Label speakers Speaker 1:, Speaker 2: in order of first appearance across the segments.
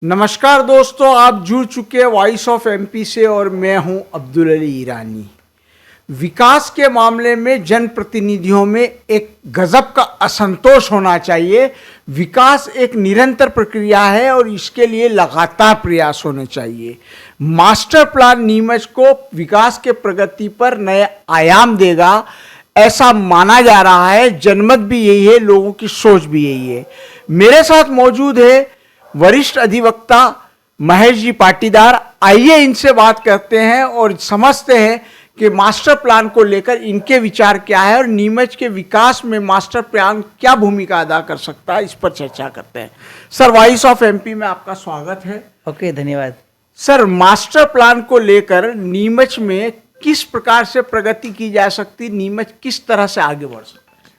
Speaker 1: नमस्कार दोस्तों, आप जुड़ चुके हैं वॉइस ऑफ एमपी से और मैं हूं अब्दुल अली ईरानी। विकास के मामले में जनप्रतिनिधियों में एक गजब का असंतोष होना चाहिए। विकास एक निरंतर प्रक्रिया है और इसके लिए लगातार प्रयास होने चाहिए। मास्टर प्लान नीमच को विकास के प्रगति पर नए आयाम देगा, ऐसा माना जा रहा है। जनमत भी यही है, लोगों की सोच भी यही है। मेरे साथ मौजूद है वरिष्ठ अधिवक्ता महेश जी पाटीदार। आइए इनसे बात करते हैं और समझते हैं कि मास्टर प्लान को लेकर इनके विचार क्या है और नीमच के विकास में मास्टर प्लान क्या भूमिका अदा कर सकता है, इस पर चर्चा करते हैं। सर, वॉइस ऑफ एमपी में आपका स्वागत है।
Speaker 2: ओके, धन्यवाद।
Speaker 1: सर, मास्टर प्लान को लेकर नीमच में किस प्रकार से प्रगति की जा सकती, नीमच किस तरह से आगे बढ़ सकता है?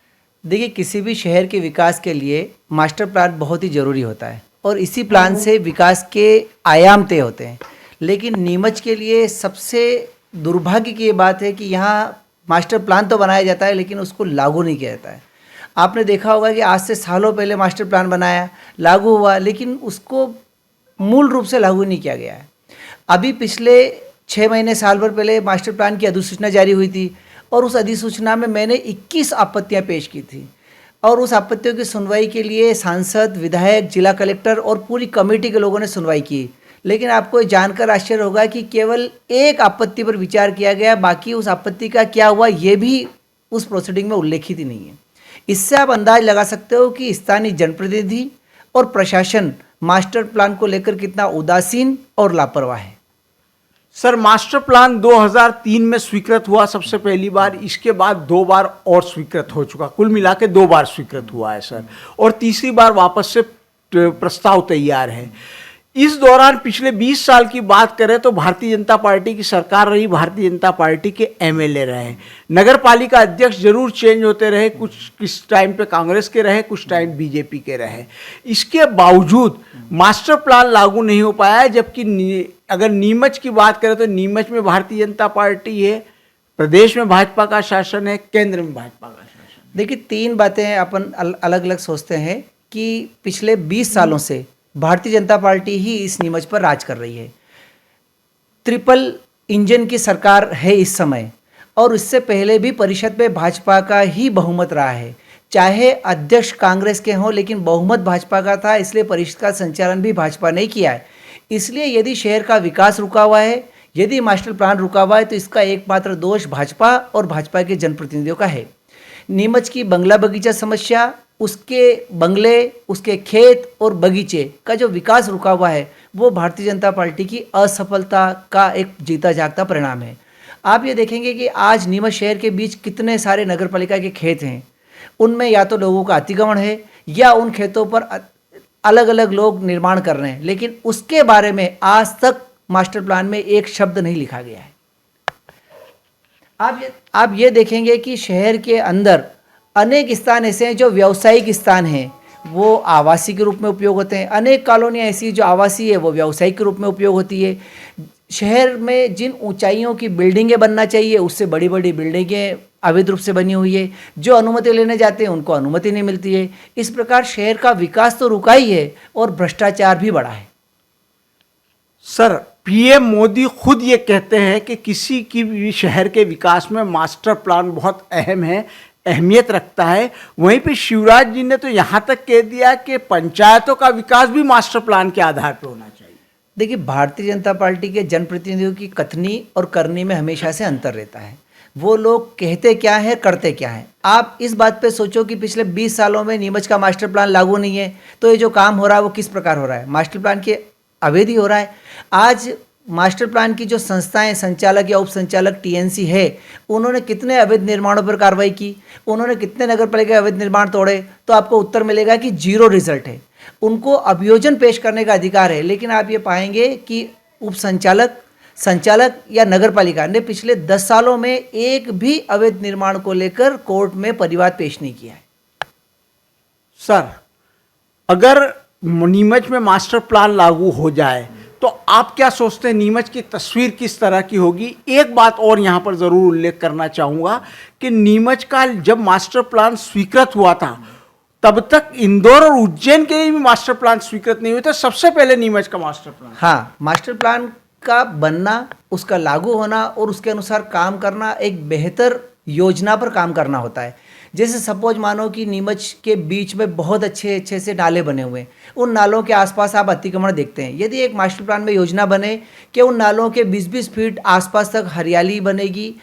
Speaker 2: देखिए, किसी भी शहर के विकास के लिए मास्टर प्लान बहुत ही ज़रूरी होता है और इसी प्लान से विकास के आयाम तय होते हैं। लेकिन नीमच के लिए सबसे दुर्भाग्य की ये बात है कि यहाँ मास्टर प्लान तो बनाया जाता है लेकिन उसको लागू नहीं किया जाता है। आपने देखा होगा कि आज से सालों पहले मास्टर प्लान बनाया, लागू हुआ, लेकिन उसको मूल रूप से लागू नहीं किया गया है। अभी पिछले 6 महीने साल भर पहले मास्टर प्लान की अधिसूचना जारी हुई थी और उस अधिसूचना में मैंने 21 आपत्तियाँ पेश की थी और उस आपत्तियों की सुनवाई के लिए सांसद, विधायक, जिला कलेक्टर और पूरी कमेटी के लोगों ने सुनवाई की। लेकिन आपको ये जानकर आश्चर्य होगा कि केवल एक आपत्ति पर विचार किया गया, बाकी उस आपत्ति का क्या हुआ ये भी उस प्रोसीडिंग में उल्लेखित ही नहीं है। इससे आप अंदाज लगा सकते हो कि स्थानीय जनप्रतिनिधि और प्रशासन मास्टर प्लान को लेकर कितना उदासीन और लापरवाह है।
Speaker 1: सर, मास्टर प्लान 2003 में स्वीकृत हुआ सबसे पहली बार, इसके बाद 2 बार और स्वीकृत हो चुका, कुल मिला के 2 बार स्वीकृत हुआ है सर, और तीसरी बार वापस से प्रस्ताव तैयार है। इस दौरान पिछले 20 साल की बात करें तो भारतीय जनता पार्टी की सरकार रही, भारतीय जनता पार्टी के एमएलए रहे, नगर पालिका अध्यक्ष जरूर चेंज होते रहे, कुछ किस टाइम पे कांग्रेस के रहे, कुछ टाइम बीजेपी के रहे। इसके बावजूद मास्टर प्लान लागू नहीं हो पाया है। जबकि अगर नीमच की बात करें तो नीमच में भारतीय जनता पार्टी है, प्रदेश में भाजपा का शासन है, केंद्र में भाजपा का शासन।
Speaker 2: देखिए, 3 बातें अपन अलग अलग सोचते हैं कि पिछले 20 सालों से भारतीय जनता पार्टी ही इस नीमच पर राज कर रही है। ट्रिपल इंजन की सरकार है इस समय और इससे पहले भी परिषद में भाजपा का ही बहुमत रहा है। चाहे अध्यक्ष कांग्रेस के हों लेकिन बहुमत भाजपा का था, इसलिए परिषद का संचालन भी भाजपा ने किया है। इसलिए यदि शहर का विकास रुका हुआ है, यदि मास्टर प्लान रुका हुआ है, तो इसका एकमात्र दोष भाजपा और भाजपा के जनप्रतिनिधियों का है। नीमच की बंगला बगीचा समस्या, उसके बंगले, उसके खेत और बगीचे का जो विकास रुका हुआ है, वो भारतीय जनता पार्टी की असफलता का एक जीता जागता परिणाम है। आप ये देखेंगे कि आज नीमच शहर के बीच कितने सारे नगरपालिका के खेत हैं, उनमें या तो लोगों का अतिक्रमण है या उन खेतों पर अलग अलग लोग निर्माण कर रहे हैं, लेकिन उसके बारे में आज तक मास्टर प्लान में एक शब्द नहीं लिखा गया है। आप ये देखेंगे कि शहर के अंदर अनेक स्थान ऐसे हैं जो व्यावसायिक स्थान हैं, वो आवासीय के रूप में उपयोग होते हैं। अनेक कॉलोनियाँ ऐसी जो आवासीय है वो व्यावसायिक के रूप में उपयोग होती है। शहर में जिन ऊंचाइयों की बिल्डिंगें बनना चाहिए उससे बड़ी बड़ी बिल्डिंगें अवैध रूप से बनी हुई है। जो अनुमति लेने जाते हैं उनको अनुमति नहीं मिलती है। इस प्रकार शहर का विकास तो रुका ही है और भ्रष्टाचार भी बढ़ा है।
Speaker 1: सर, पीएम मोदी खुद ये कहते हैं कि किसी की भी शहर के विकास में मास्टर प्लान बहुत अहम है, अहमियत रखता है। वहीं पे शिवराज जी ने तो यहाँ तक कह दिया कि पंचायतों का विकास भी मास्टर प्लान के आधार पर होना चाहिए।
Speaker 2: देखिए, भारतीय जनता पार्टी के जनप्रतिनिधियों की कथनी और करनी में हमेशा से अंतर रहता है। वो लोग कहते क्या है, करते क्या है। आप इस बात पे सोचो कि पिछले 20 सालों में नीमच का मास्टर प्लान लागू नहीं है, तो ये जो काम हो रहा है वो किस प्रकार हो रहा है? मास्टर प्लान के अवैध ही हो रहा है। आज मास्टर प्लान की जो संस्थाएं, संचालक या उप संचालक टीएनसी है, उन्होंने कितने अवैध निर्माणों पर कार्रवाई की, उन्होंने कितने नगरपालिका अवैध निर्माण तोड़े, तो आपको उत्तर मिलेगा कि 0 रिजल्ट है। उनको अभियोजन पेश करने का अधिकार है, लेकिन आप ये पाएंगे कि उप संचालक, संचालक या नगरपालिका ने पिछले 10 सालों में एक भी अवैध निर्माण को लेकर कोर्ट में परिवाद पेश नहीं किया है।
Speaker 1: सर, अगर नीमच में मास्टर प्लान लागू हो जाए तो आप क्या सोचते हैं नीमच की तस्वीर किस तरह की होगी? एक बात और यहाँ पर ज़रूर उल्लेख करना चाहूँगा कि नीमच का जब मास्टर प्लान स्वीकृत हुआ था तब तक इंदौर और उज्जैन के लिए भी मास्टर प्लान स्वीकृत नहीं हुए थे, सबसे पहले नीमच का मास्टर प्लान।
Speaker 2: हाँ, मास्टर प्लान का बनना, उसका लागू होना और उसके अनुसार काम करना, एक बेहतर योजना पर काम करना होता है। जैसे सपोज मानो कि नीमच के बीच में बहुत अच्छे अच्छे से नाले बने हुए हैं, उन नालों के आसपास आप अतिक्रमण देखते हैं। यदि एक मास्टर प्लान में योजना बने कि उन नालों के 20-20 फीट आसपास तक हरियाली बनेगी,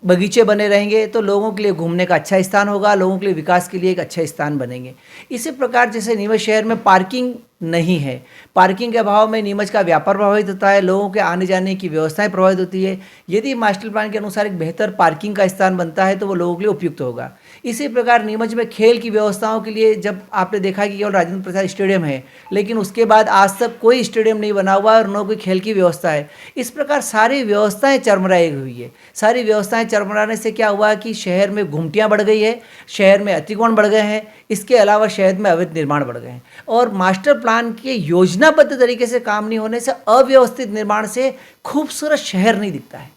Speaker 2: बगीचे बने रहेंगे, तो लोगों के लिए घूमने का अच्छा स्थान होगा, लोगों के लिए विकास के लिए एक अच्छा स्थान बनेंगे। इसी प्रकार जैसे नीमच शहर में पार्किंग नहीं है, पार्किंग के अभाव में नीमच का व्यापार प्रभावित होता है, लोगों के आने जाने की व्यवस्थाएं प्रभावित होती है। यदि मास्टर प्लान के अनुसार एक बेहतर पार्किंग का स्थान बनता है तो वो लोगों के लिए उपयुक्त होगा। इसी प्रकार नीमच में खेल की व्यवस्थाओं के लिए, जब आपने देखा कि केवल राजेंद्र प्रसाद स्टेडियम है, लेकिन उसके बाद आज तक कोई स्टेडियम नहीं बना हुआ और न कोई खेल की व्यवस्था है। इस प्रकार सारी व्यवस्थाएं चरमराई हुई है। सारी व्यवस्थाएं चरमराने से क्या हुआ कि शहर में घुमटियाँ बढ़ गई है, शहर में अतिक्रमण बढ़ गए हैं, इसके अलावा शहर में अवैध निर्माण बढ़ गए हैं। और मास्टर प्लान के योजनाबद्ध तरीके से काम नहीं होने से, अव्यवस्थित निर्माण से खूबसूरत शहर नहीं दिखता है।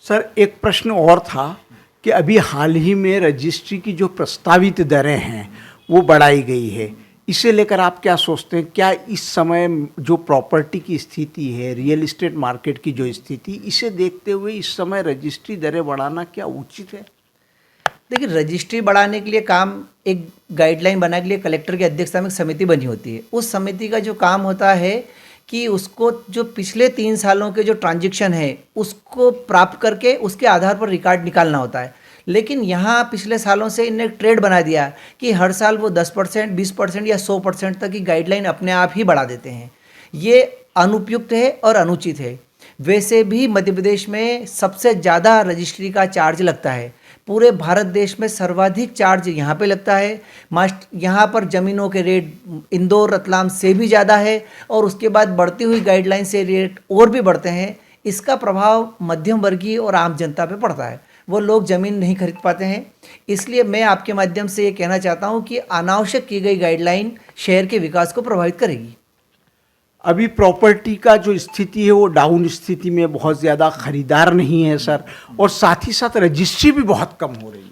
Speaker 1: सर, एक प्रश्न और था कि अभी हाल ही में रजिस्ट्री की जो प्रस्तावित दरें हैं वो बढ़ाई गई है, इसे लेकर आप क्या सोचते हैं? क्या इस समय जो प्रॉपर्टी की स्थिति है, रियल एस्टेट मार्केट की जो स्थिति, इसे देखते हुए इस समय रजिस्ट्री दरें बढ़ाना क्या उचित है?
Speaker 2: देखिए, रजिस्ट्री बढ़ाने के लिए काम, एक गाइडलाइन बनाने के लिए कलेक्टर की अध्यक्षता में एक समिति बनी होती है। उस समिति का जो काम होता है कि उसको जो पिछले 3 सालों के जो ट्रांजैक्शन है उसको प्राप्त करके उसके आधार पर रिकॉर्ड निकालना होता है। लेकिन यहाँ पिछले सालों से इन्हें एक ट्रेड बना दिया कि हर साल वो 10%, 20% या 100% तक की गाइडलाइन अपने आप ही बढ़ा देते हैं। ये अनुपयुक्त है और अनुचित है। वैसे भी मध्य प्रदेश में सबसे ज़्यादा रजिस्ट्री का चार्ज लगता है। पूरे भारत देश में सर्वाधिक चार्ज यहाँ पे लगता है। यहाँ पर ज़मीनों के रेट इंदौर, रतलाम से भी ज़्यादा है और उसके बाद बढ़ती हुई गाइडलाइन से रेट और भी बढ़ते हैं। इसका प्रभाव मध्यम वर्गीय और आम जनता पे पड़ता है। वो लोग ज़मीन नहीं खरीद पाते हैं। इसलिए मैं आपके माध्यम से ये कहना चाहता हूँ कि अनावश्यक की गई गाइडलाइन शहर के विकास को प्रभावित करेगी।
Speaker 1: अभी प्रॉपर्टी का जो स्थिति है वो डाउन स्थिति में, बहुत ज़्यादा खरीदार नहीं है सर, और साथ ही साथ रजिस्ट्री भी बहुत कम हो रही है।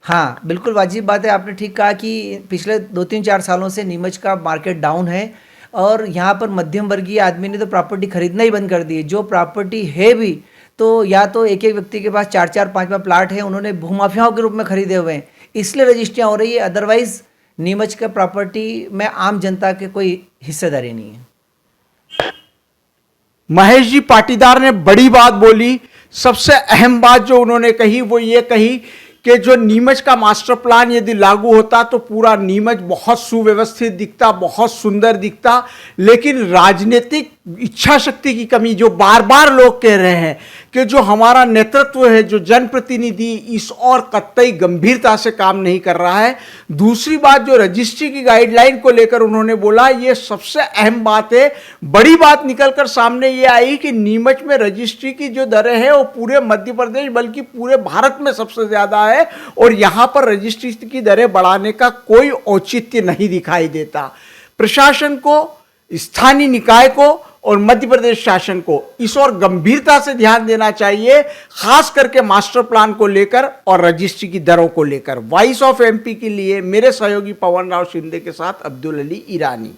Speaker 2: हाँ, बिल्कुल वाजिब बात है। आपने ठीक कहा कि पिछले 2-3-4 सालों से नीमच का मार्केट डाउन है और यहाँ पर मध्यम वर्गीय आदमी ने तो प्रॉपर्टी खरीदना ही बंद कर दी है। जो प्रॉपर्टी है भी तो या तो एक एक व्यक्ति के पास 4-4, 5-5 प्लाट हैं, उन्होंने भूमाफियाओं के रूप में खरीदे हुए हैं, इसलिए रजिस्ट्रियाँ हो रही है। अदरवाइज नीमच के प्रॉपर्टी में आम जनता के कोई हिस्सेदारी नहीं है।
Speaker 1: महेश जी पाटीदार ने बड़ी बात बोली। सबसे अहम बात जो उन्होंने कही वो ये कही कि जो नीमच का मास्टर प्लान यदि लागू होता तो पूरा नीमच बहुत सुव्यवस्थित दिखता, बहुत सुंदर दिखता, लेकिन राजनीतिक इच्छा शक्ति की कमी, जो बार बार लोग कह रहे हैं कि जो हमारा नेतृत्व है, जो जनप्रतिनिधि, इस और कतई गंभीरता से काम नहीं कर रहा है। दूसरी बात, जो रजिस्ट्री की गाइडलाइन को लेकर उन्होंने बोला, ये सबसे अहम बात है। बड़ी बात निकलकर सामने ये आई कि नीमच में रजिस्ट्री की जो दरें हैं वो पूरे मध्य प्रदेश बल्कि पूरे भारत में सबसे ज्यादा है और यहां पर रजिस्ट्री की दरें बढ़ाने का कोई औचित्य नहीं दिखाई देता। प्रशासन को, स्थानीय निकाय को और मध्य प्रदेश शासन को इस और गंभीरता से ध्यान देना चाहिए, खास करके मास्टर प्लान को लेकर और रजिस्ट्री की दरों को लेकर। वॉइस ऑफ एमपी के लिए मेरे सहयोगी पवन राव शिंदे के साथ अब्दुल अली ईरानी।